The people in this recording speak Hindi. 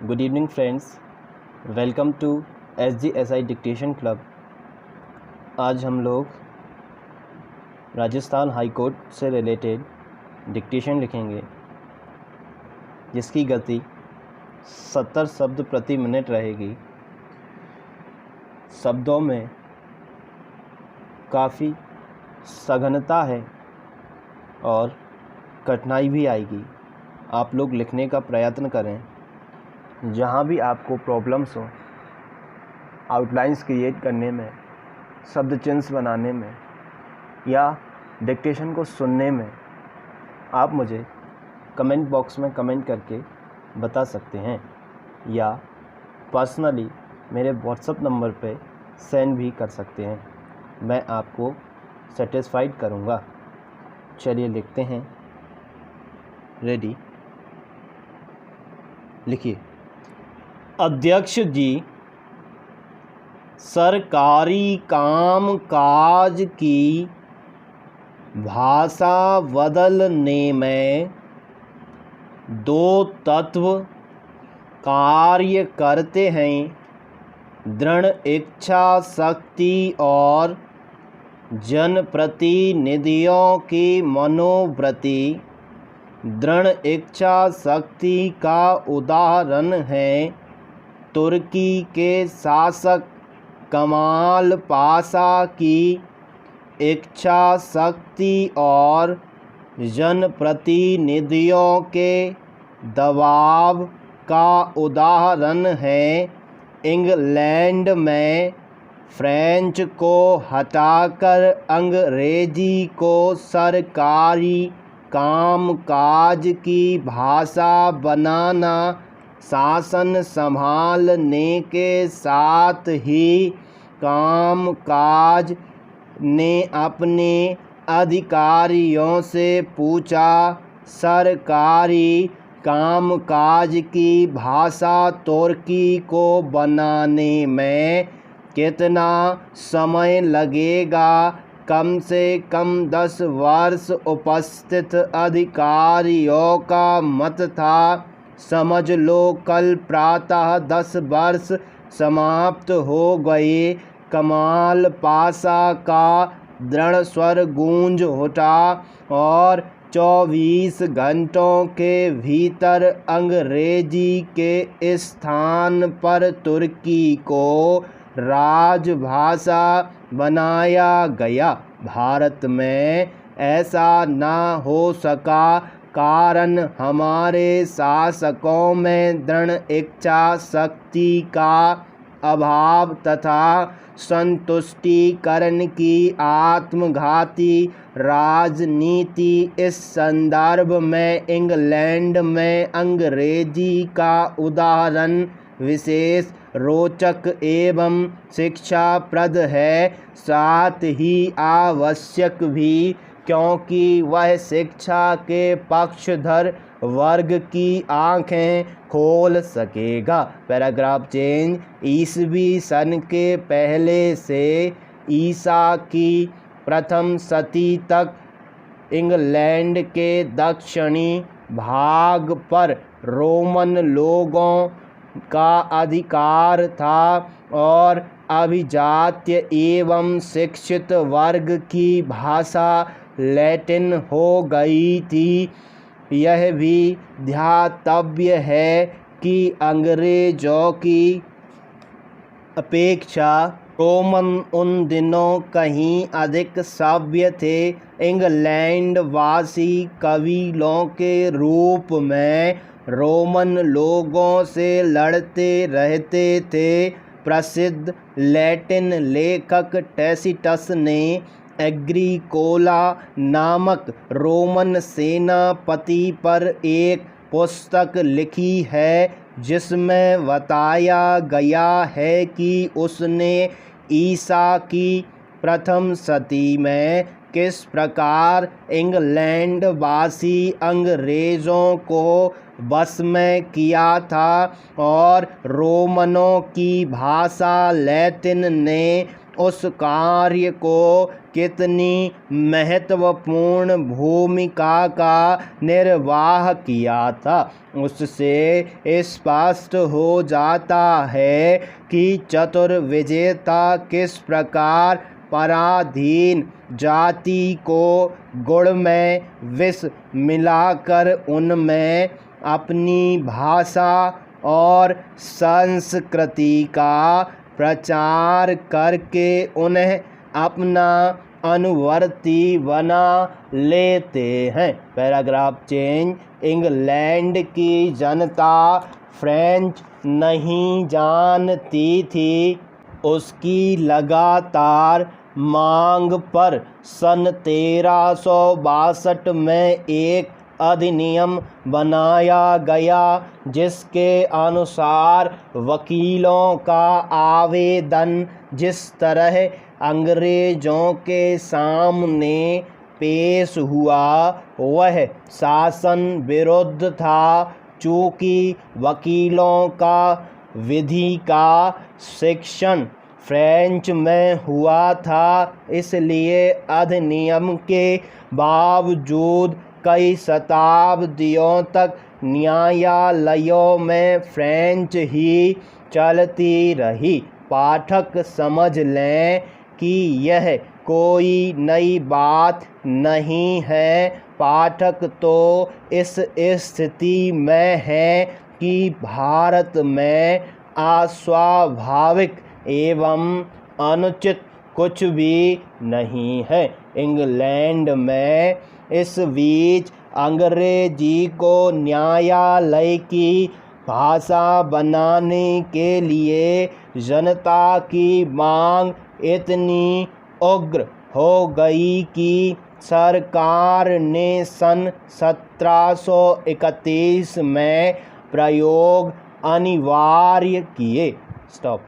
Good evening friends, welcome to SGSI dictation club. आज हम लोग राजस्थान हाई कोर्ट से रिलेटेड डिक्टेशन लिखेंगे, जिसकी गति 70 शब्द प्रति मिनट रहेगी। शब्दों में काफ़ी सघनता है और कठिनाई भी आएगी। आप लोग लिखने का प्रयत्न करें। जहाँ भी आपको प्रॉब्लम्स हो आउटलाइंस क्रिएट करने में, शब्द चिन्ह बनाने में या डिक्टेशन को सुनने में, आप मुझे कमेंट बॉक्स में कमेंट करके बता सकते हैं या पर्सनली मेरे व्हाट्सएप नंबर पे सेंड भी कर सकते हैं। मैं आपको सेटिस्फाइड करूँगा। चलिए लिखते हैं। रेडी? लिखिए। अध्यक्ष जी, सरकारी काम काज की भाषा बदलने में दो तत्व कार्य करते हैं, दृढ़ इच्छा शक्ति और जनप्रतिनिधियों की मनोवृत्ति। दृढ़ इच्छा शक्ति का उदाहरण है तुर्की के शासक कमाल पाशा की इच्छा शक्ति और जनप्रतिनिधियों के दबाव का उदाहरण है इंग्लैंड में फ्रेंच को हटाकर अंग्रेजी को सरकारी कामकाज की भाषा बनाना, शासन संभालने के साथ ही कामकाज ने अपने अधिकारियों से पूछा, सरकारी कामकाज की भाषा तुर्की को बनाने में कितना समय लगेगा? कम से कम 10 वर्ष। उपस्थित अधिकारियों का मत था, समझ लो कल प्रातः 10 वर्ष समाप्त हो गए। कमाल पाशा का दृढ़ स्वर गूंज उठा और 24 घंटों के भीतर अंग्रेजी के स्थान पर तुर्की को राजभाषा बनाया गया। भारत में ऐसा ना हो सका कारण हमारे शासकों में दृढ़ इच्छा शक्ति का अभाव तथा संतुष्टिकरण की आत्मघाती राजनीति। इस संदर्भ में इंग्लैंड में अंग्रेजी का उदाहरण विशेष रोचक एवं शिक्षाप्रद है, साथ ही आवश्यक भी, क्योंकि वह शिक्षा के पक्षधर वर्ग की आंखें खोल सकेगा। Paragraph change. ईसवी सन के पहले से ईसा की प्रथम शती तक इंग्लैंड के दक्षिणी भाग पर रोमन लोगों का अधिकार था और अभिजात्य एवं शिक्षित वर्ग की भाषा लैटिन हो गई थी। यह भी ध्यातव्य है कि अंग्रेजों की अपेक्षा रोमन उन दिनों कहीं अधिक सभ्य थे। इंग्लैंड वासी कबीलों के रूप में रोमन लोगों से लड़ते रहते थे। प्रसिद्ध लैटिन लेखक टैसिटस ने एग्रीकोला नामक रोमन सेनापति पर एक पुस्तक लिखी है, जिसमें बताया गया है कि उसने ईसा की प्रथम शती में किस प्रकार इंग्लैंड वासी अंग्रेज़ों को बस में किया था और रोमनों की भाषा लैटिन ने उस कार्य को कितनी महत्वपूर्ण भूमिका का निर्वाह किया था, उससे स्पष्ट हो जाता है कि चतुर्विजेता किस प्रकार पराधीन जाति को गुड़ में विष मिलाकर उनमें अपनी भाषा और संस्कृति का प्रचार करके उन्हें अपना अनुवर्ती बना लेते हैं। Paragraph change. इंग्लैंड की जनता फ्रेंच नहीं जानती थी। उसकी लगातार मांग पर सन 1362 में एक अधिनियम बनाया गया, जिसके अनुसार वकीलों का आवेदन जिस तरह अंग्रेजों के सामने पेश हुआ वह शासन विरुद्ध था। चूँकि वकीलों का विधि का शिक्षण फ्रेंच में हुआ था, इसलिए अधिनियम के बावजूद कई शताब्दियों तक न्यायालयों में फ्रेंच ही चलती रही। पाठक समझ लें कि यह कोई नई बात नहीं है। पाठक तो इस स्थिति में है कि भारत में अस्वाभाविक एवं अनुचित कुछ भी नहीं है। इंग्लैंड में इस बीच अंग्रेजी को न्यायालय की भाषा बनाने के लिए जनता की मांग इतनी उग्र हो गई कि सरकार ने सन 1731 में प्रयोग अनिवार्य किए। स्टॉप।